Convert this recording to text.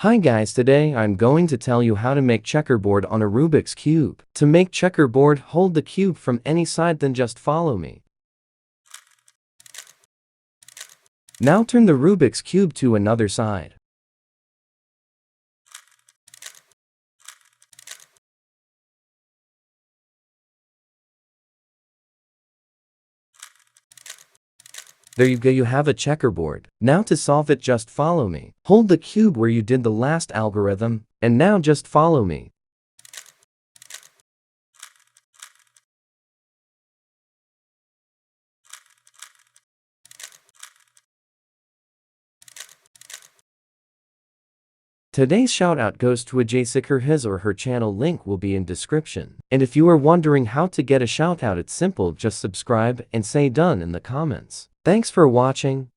Hi guys, today I'm going to tell you how to make checkerboard on a Rubik's Cube. To make checkerboard, hold the cube from any side, then just follow me. Now turn the Rubik's Cube to another side. There you go, you have a checkerboard. Now to solve it, just follow me. Hold the cube where you did the last algorithm, and now just follow me. Today's shoutout goes to a Jessica. His or her channel link will be in description. And if you are wondering how to get a shoutout, it's simple, just subscribe and say done in the comments. Thanks for watching.